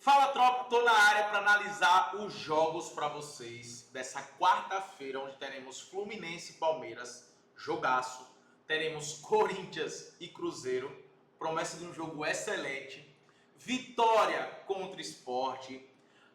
Fala, tropa, tô na área para analisar os jogos para vocês dessa quarta-feira, onde teremos Fluminense e Palmeiras, jogaço. Teremos Corinthians e Cruzeiro, promessa de um jogo excelente. Vitória contra o Sport.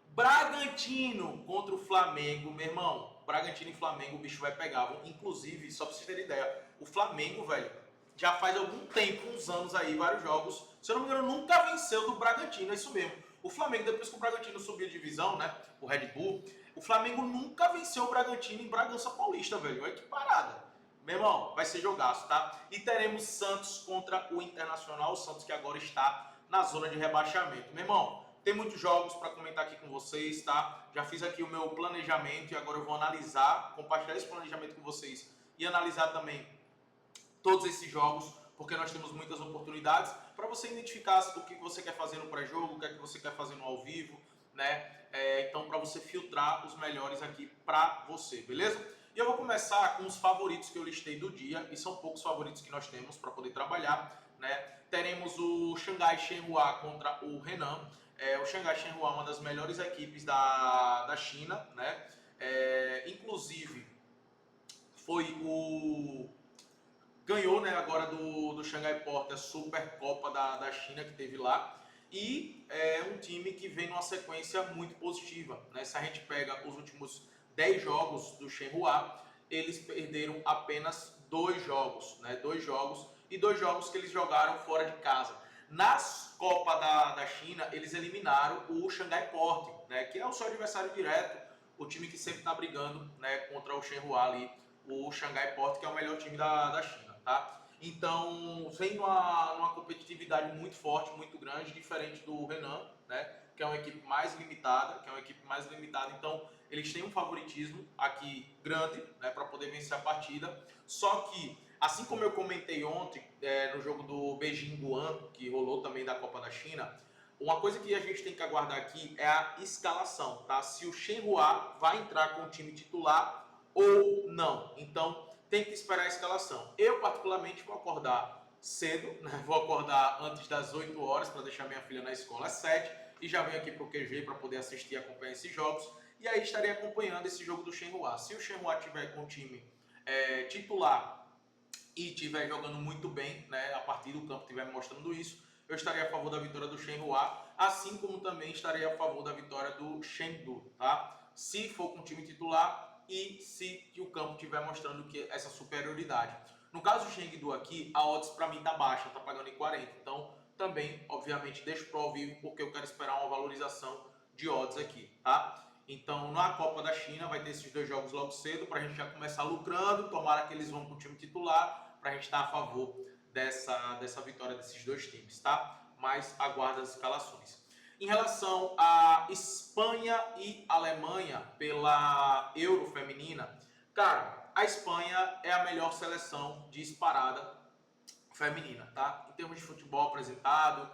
Bragantino contra o Flamengo, meu irmão. Bragantino e Flamengo, o bicho vai pegar. Inclusive, só pra vocês terem ideia, o Flamengo, velho, já faz algum tempo, uns anos aí, vários jogos. Se eu não me engano, nunca venceu do Bragantino, é isso mesmo. O Flamengo, depois que o Bragantino subiu a divisão, né? O Red Bull, o Flamengo nunca venceu o Bragantino em Bragança Paulista, velho. Olha que parada. Meu irmão, vai ser jogaço, tá? E teremos Santos contra o Internacional. O Santos que agora está na zona de rebaixamento. Meu irmão, tem muitos jogos para comentar aqui com vocês, tá? Já fiz aqui o meu planejamento e agora eu vou analisar, compartilhar esse planejamento com vocês e analisar também todos esses jogos, porque nós temos muitas oportunidades para você identificar o que você quer fazer no pré-jogo, o que é que você quer fazer no ao vivo, né? Então, para você filtrar os melhores aqui para você, beleza? E eu vou começar com os favoritos que eu listei do dia, e são poucos favoritos que nós temos para poder trabalhar, né? Teremos o Xangai Shenhua contra o Renan. O Xangai Shenhua é uma das melhores equipes da China, né? Inclusive, foi ganhou, né, agora do Shanghai Port a Supercopa da China que teve lá, e é um time que vem numa sequência muito positiva, né? Se a gente pega os últimos 10 jogos do Shenhua, eles perderam apenas 2 jogos, né? 2 jogos e 2 jogos que eles jogaram fora de casa. Nas Copa da China, eles eliminaram o Shanghai Port, né, que é o seu adversário direto, o time que sempre está brigando, né, contra o Shenhua ali, o Shanghai Port, que é o melhor time da China, tá? Então, vem numa competitividade muito forte, muito grande, diferente do Renan, né? Que é uma equipe mais limitada, Então, eles têm um favoritismo aqui grande, né, para poder vencer a partida. Só que, assim como eu comentei ontem, no jogo do Beijing Guan, que rolou também da Copa da China, uma coisa que a gente tem que aguardar aqui é a escalação, tá? Se o Shenhua vai entrar com o time titular ou não. Então, tem que esperar a escalação. Eu, particularmente, vou acordar cedo, né? Vou acordar antes das 8 horas para deixar minha filha na escola às 7 e já venho aqui para o QG para poder assistir e acompanhar esses jogos. E aí estarei acompanhando esse jogo do Shenhua. Se o Shenhua tiver com o time titular e estiver jogando muito bem, né, a partir do campo estiver mostrando isso, eu estarei a favor da vitória do Shenhua, assim como também estarei a favor da vitória do Chengdu, tá? Se for com o time titular e se o campo estiver mostrando que essa superioridade. No caso do Chengdu aqui, a odds para mim tá baixa, tá pagando em 40. Então, também, obviamente, deixo pro ao vivo porque eu quero esperar uma valorização de odds aqui, tá? Então, na Copa da China, vai ter esses 2 jogos logo cedo para a gente já começar lucrando. Tomara que eles vão com o time titular para a gente estar a favor dessa vitória desses 2 times, tá? Mas aguardo as escalações. Em relação a Espanha e Alemanha pela Euro feminina, cara, a Espanha é a melhor seleção disparada feminina, tá? Em termos de futebol apresentado,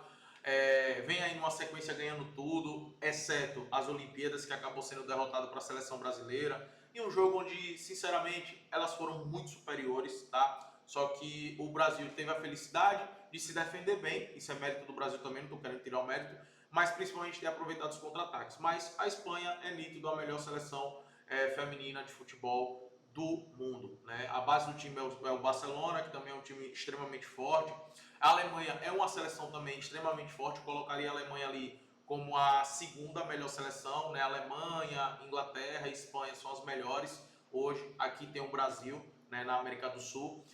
vem aí numa sequência ganhando tudo, exceto as Olimpíadas, que acabou sendo derrotado para a seleção brasileira, e um jogo onde, sinceramente, elas foram muito superiores, tá? Só que o Brasil teve a felicidade de se defender bem, isso é mérito do Brasil também, não estou querendo tirar o mérito, mas principalmente ter aproveitado os contra-ataques. Mas a Espanha é nítido a melhor seleção feminina de futebol do mundo, né? A base do time é o Barcelona, que também é um time extremamente forte. A Alemanha é uma seleção também extremamente forte. Eu colocaria a Alemanha ali como a segunda melhor seleção, né? Alemanha, Inglaterra e Espanha são as melhores. Hoje, aqui tem o Brasil, né, na América do Sul.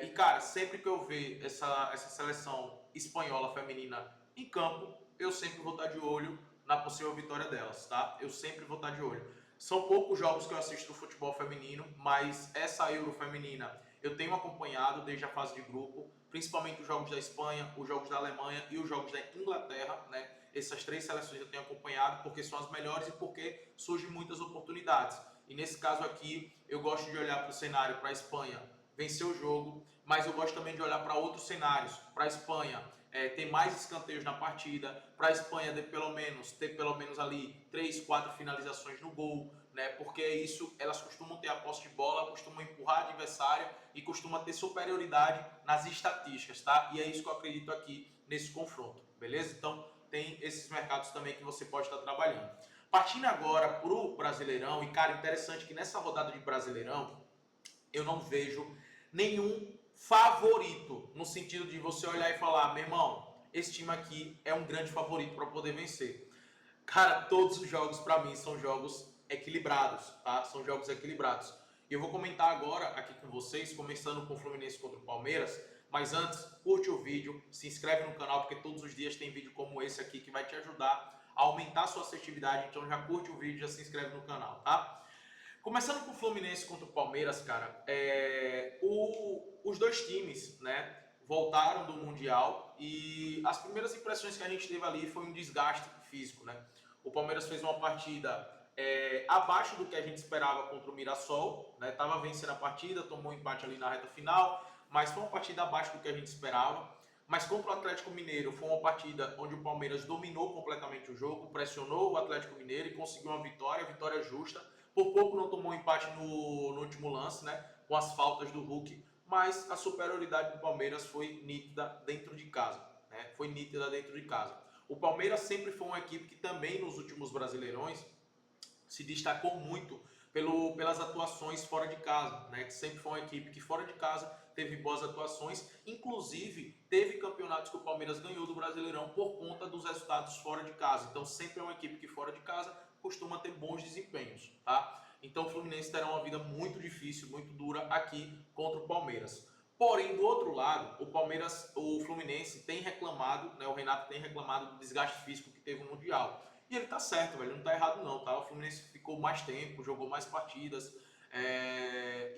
E, cara, sempre que eu ver essa seleção espanhola feminina em campo, eu sempre vou estar de olho na possível vitória delas, tá? Eu sempre vou estar de olho. São poucos jogos que eu assisto do futebol feminino, mas essa Euro feminina eu tenho acompanhado desde a fase de grupo, principalmente os jogos da Espanha, os jogos da Alemanha e os jogos da Inglaterra, né? Essas 3 seleções eu tenho acompanhado porque são as melhores e porque surgem muitas oportunidades. E nesse caso aqui, eu gosto de olhar para o cenário, para a Espanha vencer o jogo, mas eu gosto também de olhar para outros cenários, para a Espanha ter mais escanteios na partida, para a Espanha ter pelo menos ali 3, 4 finalizações no gol, né? Porque isso, elas costumam ter a posse de bola, costumam empurrar adversário e costumam ter superioridade nas estatísticas, tá? E é isso que eu acredito aqui nesse confronto, beleza? Então, tem esses mercados também que você pode estar trabalhando. Partindo agora para o Brasileirão, e cara, interessante que nessa rodada de Brasileirão, eu não vejo nenhum favorito, no sentido de você olhar e falar, meu irmão, esse time aqui é um grande favorito para poder vencer. Cara, todos os jogos para mim são jogos equilibrados, tá? São jogos equilibrados. E eu vou comentar agora aqui com vocês, começando com o Fluminense contra o Palmeiras, mas antes, curte o vídeo, se inscreve no canal, porque todos os dias tem vídeo como esse aqui que vai te ajudar a aumentar a sua assertividade, então já curte o vídeo, já se inscreve no canal, tá? Começando com o Fluminense contra o Palmeiras, cara, os dois times, né, voltaram do Mundial e as primeiras impressões que a gente teve ali foi um desgaste físico, né? O Palmeiras fez uma partida abaixo do que a gente esperava contra o Mirassol, né? Tava vencendo a partida, tomou um empate ali na reta final, mas foi uma partida abaixo do que a gente esperava. Mas contra o Atlético Mineiro foi uma partida onde o Palmeiras dominou completamente o jogo, pressionou o Atlético Mineiro e conseguiu uma vitória justa. Por pouco não tomou um empate no último lance, né? Com as faltas do Hulk, mas a superioridade do Palmeiras foi nítida dentro de casa, né? Foi nítida dentro de casa. O Palmeiras sempre foi uma equipe que também nos últimos Brasileirões se destacou muito pelas atuações fora de casa, né? Que sempre foi uma equipe que fora de casa teve boas atuações, inclusive teve campeonatos que o Palmeiras ganhou do Brasileirão por conta dos resultados fora de casa. Então sempre é uma equipe que fora de casa costuma ter bons desempenhos, tá? Então o Fluminense terá uma vida muito difícil, muito dura aqui contra o Palmeiras. Porém, do outro lado, o Fluminense tem reclamado, né? O Renato tem reclamado do desgaste físico que teve no Mundial. E ele tá certo, velho, não tá errado não, tá? O Fluminense ficou mais tempo, jogou mais partidas,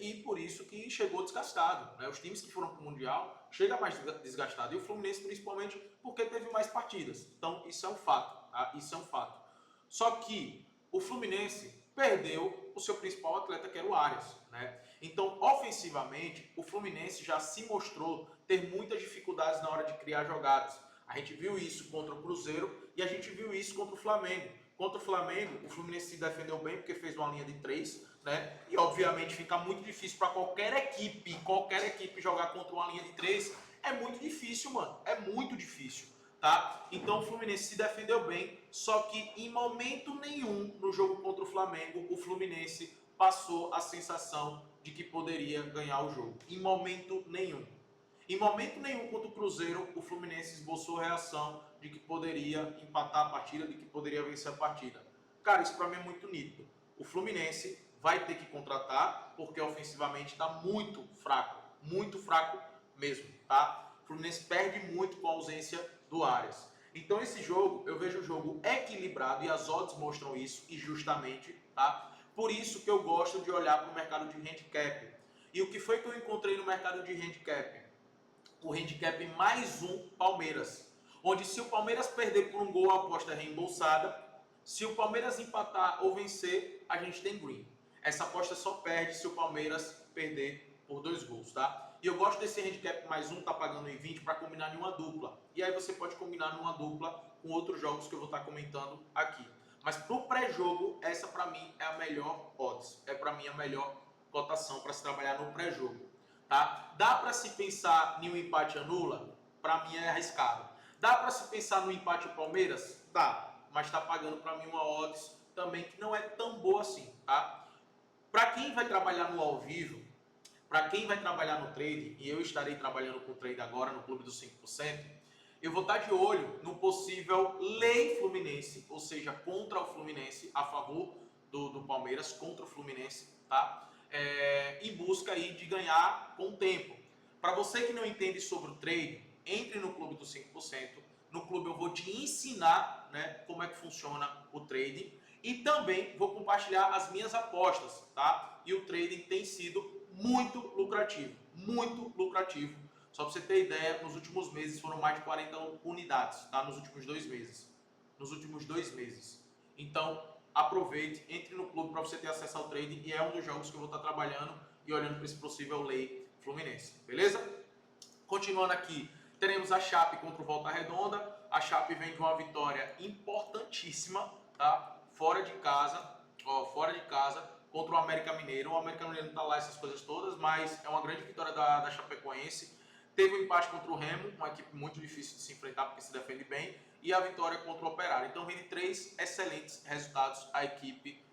e por isso que chegou desgastado, né? Os times que foram pro Mundial chegam mais desgastado, e o Fluminense principalmente porque teve mais partidas. Então isso é um fato, tá? Isso é um fato. Só que o Fluminense perdeu o seu principal atleta, que era o Arias, né? Então, ofensivamente, o Fluminense já se mostrou ter muitas dificuldades na hora de criar jogadas. A gente viu isso contra o Cruzeiro e a gente viu isso contra o Flamengo. Contra o Flamengo, o Fluminense se defendeu bem porque fez uma linha de 3, né? E obviamente fica muito difícil para qualquer equipe jogar contra uma linha de 3. É muito difícil, mano. É muito difícil, tá? Então o Fluminense se defendeu bem, só que em momento nenhum no jogo contra o Flamengo, o Fluminense passou a sensação de que poderia ganhar o jogo. Em momento nenhum. Em momento nenhum contra o Cruzeiro, o Fluminense esboçou reação de que poderia empatar a partida, de que poderia vencer a partida. Cara, isso para mim é muito nítido. O Fluminense vai ter que contratar, porque ofensivamente está muito fraco mesmo, tá? O Fluminense perde muito com a ausência do Arias. Então esse jogo, eu vejo o jogo equilibrado e as odds mostram isso, e justamente, tá? Por isso que eu gosto de olhar para o mercado de handicap. E o que foi que eu encontrei no mercado de handicap? O handicap mais um Palmeiras, onde se o Palmeiras perder por um gol, a aposta é reembolsada. Se o Palmeiras empatar ou vencer, a gente tem green. Essa aposta só perde se o Palmeiras perder por 2 gols, tá? E eu gosto desse handicap mais um, tá pagando em 20 para combinar em uma dupla. E aí você pode combinar numa dupla com outros jogos que eu vou estar comentando aqui. Mas pro pré-jogo, essa para mim é a melhor odds. É para mim a melhor cotação para se trabalhar no pré-jogo. Tá? Dá para se pensar em um empate anula? Para mim é arriscado. Dá para se pensar no empate Palmeiras? Dá, mas está pagando para mim uma odds também que não é tão boa assim, tá? Para quem vai trabalhar no ao vivo, para quem vai trabalhar no trade, e eu estarei trabalhando com o trade agora no Clube dos 5%, eu vou estar de olho no possível lei Fluminense, ou seja, contra o Fluminense, a favor do Palmeiras, contra o Fluminense, tá? Em busca aí de ganhar com o tempo. Para você que não entende sobre o trade, entre no Clube dos 5%. No clube eu vou te ensinar, né, como é que funciona o trading e também vou compartilhar as minhas apostas, tá? E o trading tem sido muito lucrativo, muito lucrativo. Só para você ter ideia, nos últimos meses foram mais de 40 unidades, tá? Nos últimos 2 meses. Nos últimos 2 meses. Então, aproveite, entre no clube para você ter acesso ao trading e é um dos jogos que eu vou estar trabalhando e olhando para esse possível lei Fluminense, beleza? Continuando aqui, teremos a Chape contra o Volta Redonda. A Chape vem de uma vitória importantíssima, tá? Fora de casa, contra o América Mineiro. O América Mineiro não tá lá essas coisas todas, mas é uma grande vitória da Chapecoense. Teve um empate contra o Remo, uma equipe muito difícil de se enfrentar porque se defende bem, e a vitória contra o Operário. Então vem de 3 excelentes resultados a equipe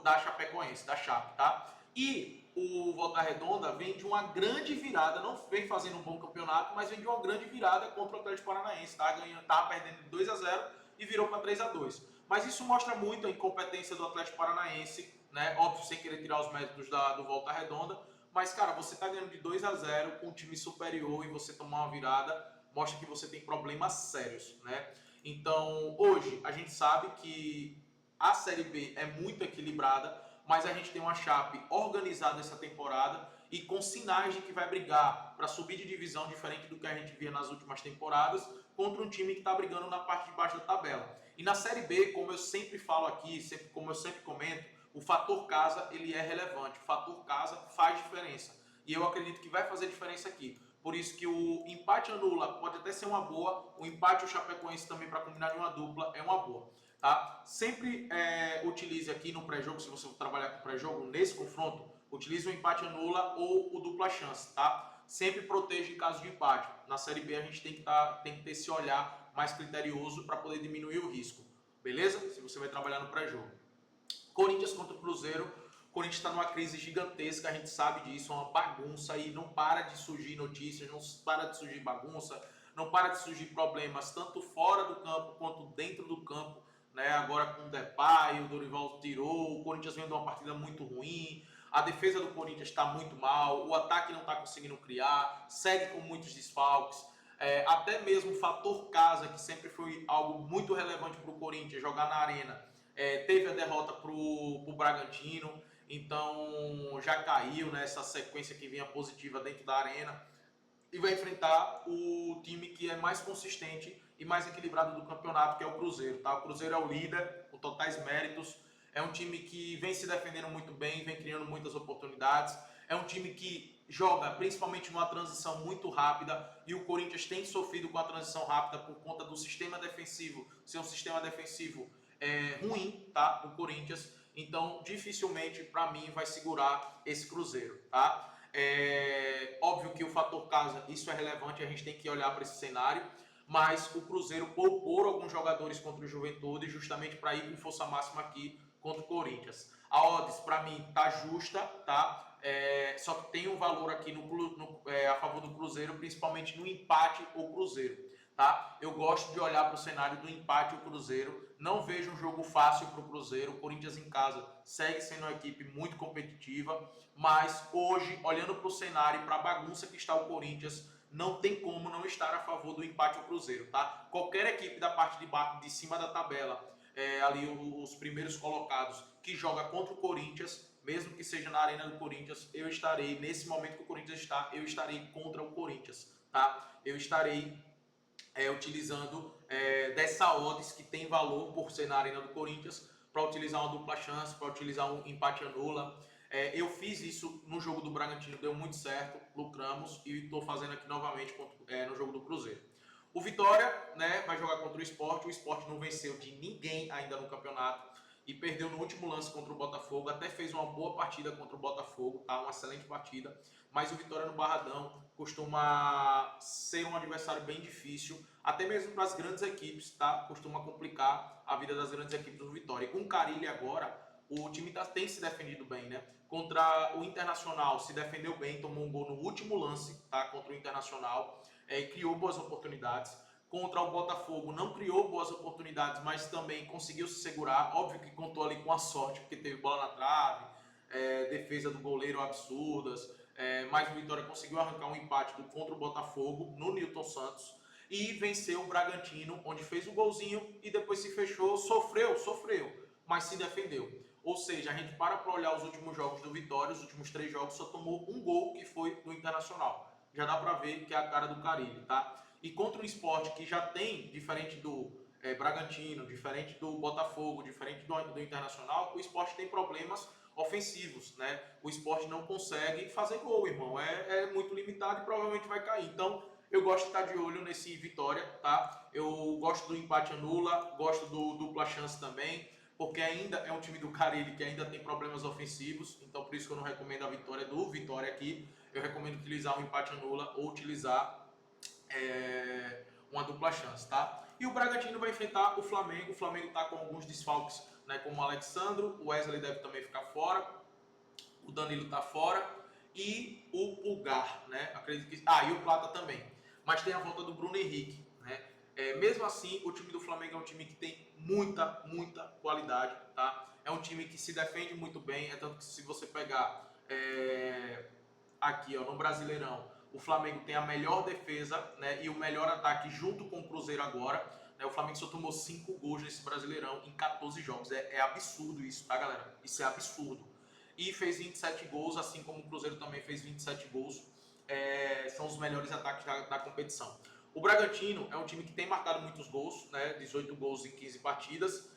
da Chapecoense, da Chape, tá? E o Volta Redonda vem de uma grande virada, não vem fazendo um bom campeonato, mas vem de uma grande virada contra o Atlético Paranaense, tá? Tava perdendo de 2-0 e virou para 3-2. Mas isso mostra muito a incompetência do Atlético Paranaense, né? Óbvio, sem querer tirar os méritos do Volta Redonda, mas, cara, você tá ganhando de 2-0 com um time superior e você tomar uma virada, mostra que você tem problemas sérios, né? Então, hoje, a gente sabe que a Série B é muito equilibrada, mas a gente tem uma Chape organizada essa temporada e com sinais de que vai brigar para subir de divisão, diferente do que a gente via nas últimas temporadas, contra um time que está brigando na parte de baixo da tabela. E na Série B, como eu sempre falo aqui, como eu sempre comento, o fator casa ele é relevante, o fator casa faz diferença. E eu acredito que vai fazer diferença aqui. Por isso que o empate anula pode até ser uma boa, o empate o Chapecoense também para combinar em uma dupla é uma boa. Tá? Sempre utilize aqui no pré-jogo, se você for trabalhar com pré-jogo, nesse confronto, utilize o empate anula ou o dupla chance, tá? Sempre proteja em caso de empate. Na Série B a gente tem que ter esse olhar mais criterioso para poder diminuir o risco, beleza? Se você vai trabalhar no pré-jogo. Corinthians contra o Cruzeiro. O Corinthians está numa crise gigantesca, a gente sabe disso, é uma bagunça e não para de surgir notícias, não para de surgir bagunça, não para de surgir problemas, tanto fora do campo quanto dentro do campo. Né? Agora com o Depay, o Dorival tirou, o Corinthians vem de uma partida muito ruim, a defesa do Corinthians está muito mal, o ataque não está conseguindo criar, segue com muitos desfalques. Até mesmo o fator casa, que sempre foi algo muito relevante para o Corinthians, jogar na arena, teve a derrota para o Bragantino, então já caiu nessa sequência que vinha positiva dentro da arena e vai enfrentar o time que é mais consistente e mais equilibrado do campeonato, que é o Cruzeiro, tá? O Cruzeiro é o líder, com totais méritos, é um time que vem se defendendo muito bem, vem criando muitas oportunidades, é um time que joga principalmente numa transição muito rápida e o Corinthians tem sofrido com a transição rápida por conta do sistema defensivo, ser um sistema defensivo ruim, tá? O Corinthians, então dificilmente para mim vai segurar esse Cruzeiro, tá? Óbvio que o fator casa, isso é relevante, a gente tem que olhar para esse cenário, mas o Cruzeiro poupou alguns jogadores contra o Juventude justamente para ir com força máxima aqui contra o Corinthians. A odds para mim tá justa, tá? Só que tem um valor aqui a favor do Cruzeiro, principalmente no empate ou Cruzeiro, tá? Eu gosto de olhar para o cenário do empate ou Cruzeiro, não vejo um jogo fácil para o Cruzeiro. O Corinthians em casa segue sendo uma equipe muito competitiva, mas hoje, olhando para o cenário e para a bagunça que está o Corinthians, não tem como não estar a favor do empate ao Cruzeiro, tá? Qualquer equipe da parte de cima da tabela, ali os primeiros colocados, que joga contra o Corinthians, mesmo que seja na arena do Corinthians, eu estarei, nesse momento que o Corinthians está, eu estarei contra o Corinthians, tá? Eu estarei utilizando dessa odds que tem valor por ser na arena do Corinthians, para utilizar uma dupla chance, para utilizar um empate anula. Eu fiz isso no jogo do Bragantino, deu muito certo, lucramos e estou fazendo aqui novamente no jogo do Cruzeiro. O Vitória, né, vai jogar contra o Sport não venceu de ninguém ainda no campeonato e perdeu no último lance contra o Botafogo, até fez uma boa partida contra o Botafogo, tá? Uma excelente partida, mas o Vitória no Barradão costuma ser um adversário bem difícil, até mesmo para as grandes equipes, tá? Costuma complicar a vida das grandes equipes do Vitória. E com o Carille agora, o time tem se defendido bem, né? Contra o Internacional se defendeu bem, tomou um gol no último lance, tá? Contra o Internacional, e criou boas oportunidades. Contra o Botafogo não criou boas oportunidades, mas também conseguiu se segurar. Óbvio que contou ali com a sorte, porque teve bola na trave, defesa do goleiro absurdas, mas o Vitória conseguiu arrancar um empate contra o Botafogo no Newton Santos e venceu o Bragantino, onde fez o golzinho e depois se fechou, sofreu, mas se defendeu. Ou seja, a gente para olhar os últimos jogos do Vitória, os últimos 3 jogos, só tomou um gol, que foi do Internacional. Já dá para ver que é a cara do Carille, tá? E contra um Sport que já tem, diferente do Bragantino, diferente do Botafogo, diferente do Internacional, o Sport tem problemas ofensivos, né? O Sport não consegue fazer gol, irmão. É muito limitado e provavelmente vai cair. Então, eu gosto de estar de olho nesse Vitória, tá? Eu gosto do empate anula, gosto do dupla chance também, porque ainda é um time do Carille que ainda tem problemas ofensivos, então por isso que eu não recomendo a vitória do Vitória aqui. eu recomendo utilizar um empate anula ou utilizar uma dupla chance, tá? E o Bragantino vai enfrentar o Flamengo. O Flamengo está com alguns desfalques, né, como o Alexandro, o Wesley deve também ficar fora, o Danilo está fora e o Pulgar, né? Acredito que e o Plata também. Mas tem a volta do Bruno Henrique, né? Mesmo assim, o time do Flamengo é um time que tem muita qualidade, tá? É um time que se defende muito bem, é tanto que se você pegar aqui, ó, no Brasileirão, o Flamengo tem a melhor defesa, né, e o melhor ataque junto com o Cruzeiro agora, né? O Flamengo só tomou 5 gols nesse Brasileirão em 14 jogos. É absurdo isso, tá, galera? Isso é absurdo. E fez 27 gols, assim como o Cruzeiro também fez 27 gols. São os melhores ataques da competição. O Bragantino é um time que tem marcado muitos gols, né? 18 gols em 15 partidas.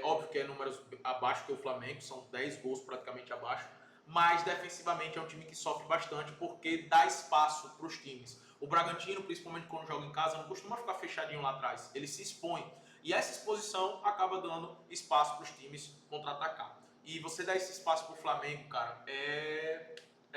Óbvio que é números abaixo que o Flamengo, são 10 gols praticamente abaixo. Mas defensivamente é um time que sofre bastante porque dá espaço para os times. O Bragantino, principalmente quando joga em casa, não costuma ficar fechadinho lá atrás. Ele se expõe. E essa exposição acaba dando espaço para os times contra-atacar. E você dar esse espaço para o Flamengo, cara, é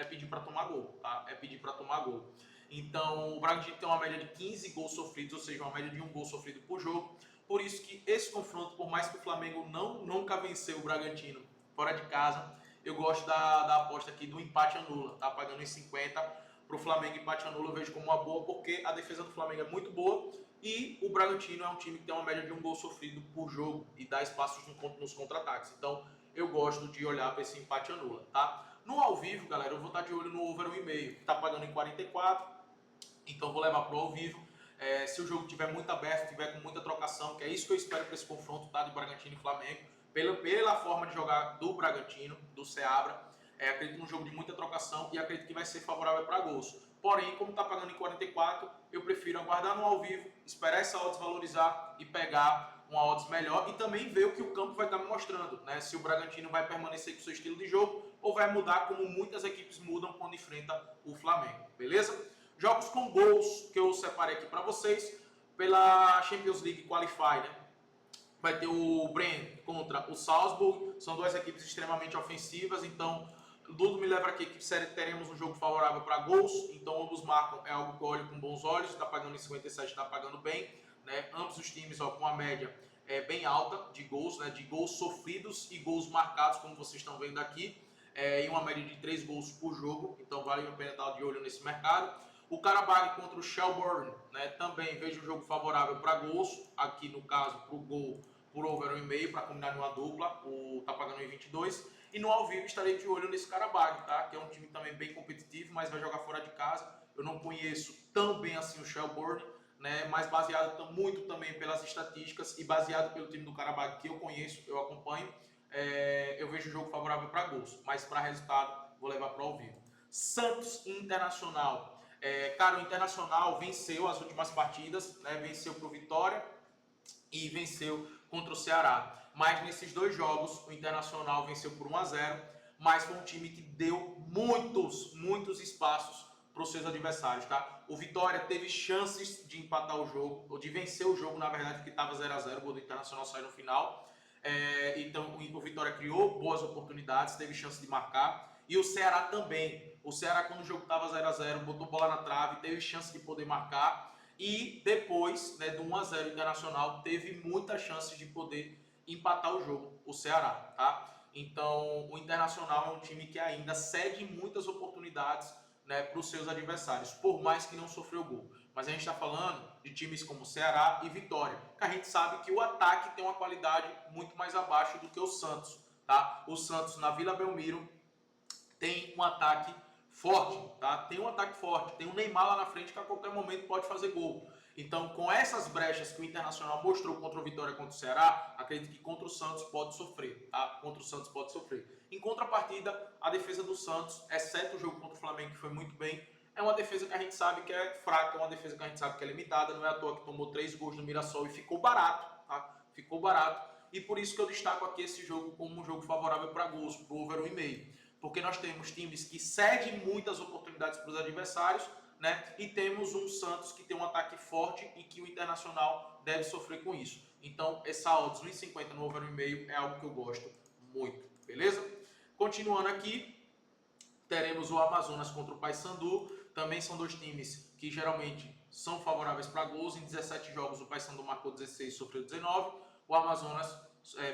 pedir para tomar gol, tá? É pedir para tomar gol. Então, o Bragantino tem uma média de 15 gols sofridos, ou seja, uma média de 1 gol sofrido por jogo. Por isso que esse confronto, por mais que o Flamengo nunca venceu o Bragantino fora de casa, eu gosto da aposta aqui do empate anula, tá? Pagando em 50 para o Flamengo, empate anula eu vejo como uma boa, porque a defesa do Flamengo é muito boa e o Bragantino é um time que tem uma média de 1 gol sofrido por jogo e dá espaços nos contra-ataques. Então, eu gosto de olhar para esse empate anula, tá? No ao vivo, galera, eu vou estar de olho no over 1,5, que está pagando em 44, então vou levar para o ao vivo. Se o jogo estiver muito aberto, tiver com muita trocação, que é isso que eu espero para esse confronto, tá? De Bragantino e Flamengo, pela forma de jogar do Bragantino, do Seabra, acredito num jogo de muita trocação e acredito que vai ser favorável para gols. Porém, como está pagando em 44, eu prefiro aguardar no ao vivo, esperar essa odds valorizar e pegar uma odds melhor e também ver o que o campo vai estar me mostrando, né? Se o Bragantino vai permanecer com o seu estilo de jogo ou vai mudar como muitas equipes mudam quando enfrenta o Flamengo, beleza? Jogos com gols que eu separei aqui para vocês pela Champions League Qualify, né? Vai ter o Brent contra o Salzburg, são duas equipes extremamente ofensivas, então tudo me leva aqui que teremos um jogo favorável para gols, então ambos marcam, é algo que eu olho com bons olhos, está pagando em 57, está pagando bem, né? Ambos os times com a média bem alta de gols, né? De gols sofridos e gols marcados, como vocês estão vendo aqui, em uma média de 3 gols por jogo, então vale a pena estar de olho nesse mercado. O Karabakh contra o Shelbourne, né? Também vejo um jogo favorável para gols, aqui no caso para o gol por over 1,5 para combinar numa dupla, tá pagando em 22. E no ao vivo estarei de olho nesse Karabakh, tá? Que é um time também bem competitivo, mas vai jogar fora de casa. Eu não conheço tão bem assim o Shelbourne, né? Mas baseado muito também pelas estatísticas e baseado pelo time do Karabakh que eu conheço, eu acompanho, eu vejo um jogo favorável para gols, mas para resultado vou levar para o ao vivo. Santos Internacional. Cara, o Internacional venceu as últimas partidas, né? Venceu para o Vitória e venceu contra o Ceará. Mas nesses dois jogos, o Internacional venceu por 1-0, mas foi um time que deu muitos espaços para os seus adversários, tá? O Vitória teve chances de empatar o jogo, ou de vencer o jogo, na verdade, que estava 0-0, o gol do Internacional saiu no final. Então, o Vitória criou boas oportunidades, teve chance de marcar. E o Ceará também. O Ceará, quando o jogo estava 0-0, botou bola na trave, teve chance de poder marcar. E depois, né, do 1-0 Internacional, teve muitas chances de poder empatar o jogo, o Ceará, tá? Então, o Internacional é um time que ainda cede muitas oportunidades, né, para os seus adversários, por mais que não sofreu gol. Mas a gente está falando de times como Ceará e Vitória, que a gente sabe que o ataque tem uma qualidade muito mais abaixo do que o Santos, tá? O Santos, na Vila Belmiro, tem um ataque forte, tá? Tem um ataque forte, tem um Neymar lá na frente que a qualquer momento pode fazer gol. Então, com essas brechas que o Internacional mostrou contra o Vitória e contra o Ceará, acredito que contra o Santos pode sofrer, tá? Contra o Santos pode sofrer. Em contrapartida, a defesa do Santos, exceto o jogo contra o Flamengo, que foi muito bem, é uma defesa que a gente sabe que é fraca, é uma defesa que a gente sabe que é limitada, não é à toa que tomou 3 gols no Mirassol e ficou barato, tá? Ficou barato. E por isso que eu destaco aqui esse jogo como um jogo favorável para gols, pro over 1,5. Porque nós temos times que cedem muitas oportunidades para os adversários, né? E temos um Santos que tem um ataque forte e que o Internacional deve sofrer com isso. Então, essa odds 1,50 no over 1,5 é algo que eu gosto muito, beleza? Continuando aqui, teremos o Amazonas contra o Paysandu. Também são dois times que geralmente são favoráveis para gols. Em 17 jogos, o Paysandu marcou 16 e sofreu 19. O Amazonas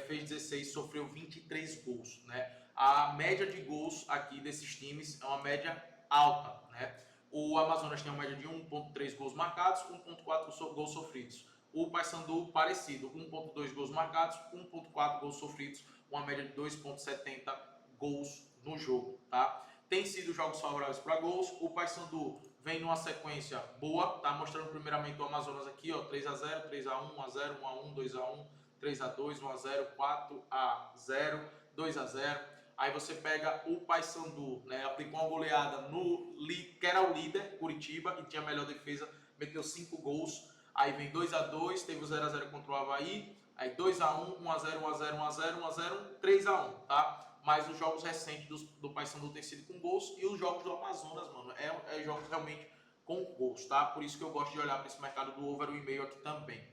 fez 16 e sofreu 23 gols, né? A média de gols aqui desses times é uma média alta, né? O Amazonas tem uma média de 1,3 gols marcados, 1,4 gols sofridos. O Paysandu, parecido, 1,2 gols marcados, 1,4 gols sofridos, uma média de 2,70 gols no jogo, tá? Tem sido jogos favoráveis para gols. O Paysandu vem numa sequência boa, tá? Mostrando primeiramente o Amazonas aqui, ó, 3-0, 3-1, 1-0, 1-1, 2-1, 3-2, 1-0, 4-0, 2-0. Aí você pega o Paysandu, né? Aplicou uma goleada no que era o líder, Curitiba, que tinha a melhor defesa, meteu 5 gols. Aí vem 2-2, teve o 0-0 contra o Avaí. Aí 2-1, 1-0, 1-0, 1-0, 1-0, 3-1, tá? Mas os jogos recentes do Paysandu têm sido com gols e os jogos do Amazonas, mano, é jogos realmente com gols, tá? Por isso que eu gosto de olhar para esse mercado do over 1,5 aqui também.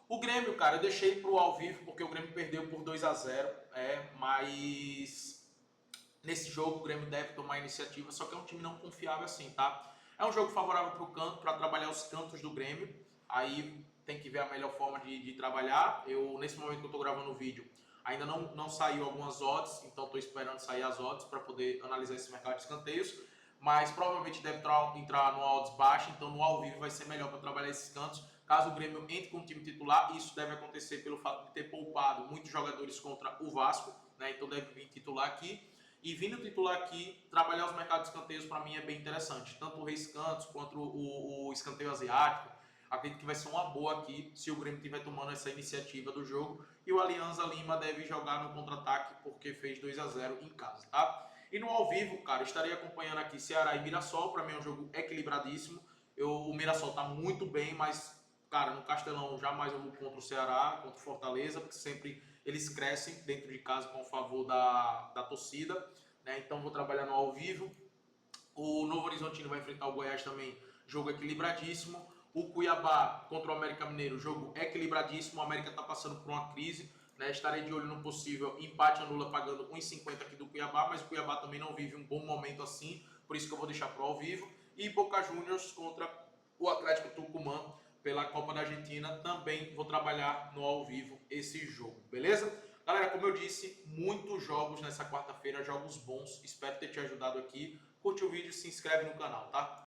O Grêmio, cara, eu deixei pro ao vivo porque o Grêmio perdeu por 2-0, mas nesse jogo o Grêmio deve tomar iniciativa, só que é um time não confiável assim, tá? É um jogo favorável pro canto, para trabalhar os cantos do Grêmio, aí tem que ver a melhor forma de trabalhar. Eu, nesse momento que eu tô gravando o vídeo, ainda não saiu algumas odds, então estou esperando sair as odds para poder analisar esse mercado de escanteios, mas provavelmente deve entrar no odds baixo, então no ao vivo vai ser melhor para trabalhar esses cantos. Caso o Grêmio entre com o time titular, isso deve acontecer pelo fato de ter poupado muitos jogadores contra o Vasco, né? Então deve vir titular aqui. E vindo titular aqui, trabalhar os mercados de escanteios para mim é bem interessante. Tanto o Reis Cantos quanto o escanteio asiático. Acredito que vai ser uma boa aqui se o Grêmio estiver tomando essa iniciativa do jogo. E o Alianza Lima deve jogar no contra-ataque porque fez 2-0 em casa, tá? E no ao vivo, cara, estarei acompanhando aqui Ceará e Mirassol. Para mim é um jogo equilibradíssimo. O Mirassol tá muito bem, mas, cara, no Castelão jamais eu vou contra o Ceará, contra o Fortaleza, porque sempre eles crescem dentro de casa com o favor da torcida, né? Então vou trabalhar no ao vivo. O Novo Horizontino vai enfrentar o Goiás também, jogo equilibradíssimo. O Cuiabá contra o América Mineiro, jogo equilibradíssimo. O América está passando por uma crise, né? Estarei de olho no possível empate anula pagando 1,50 aqui do Cuiabá, mas o Cuiabá também não vive um bom momento assim, por isso que eu vou deixar para o ao vivo. E Boca Juniors contra o Atlético Tucumã pela Copa da Argentina, também vou trabalhar no ao vivo esse jogo, beleza? Galera, como eu disse, muitos jogos nessa quarta-feira, jogos bons, espero ter te ajudado aqui. Curte o vídeo e se inscreve no canal, tá?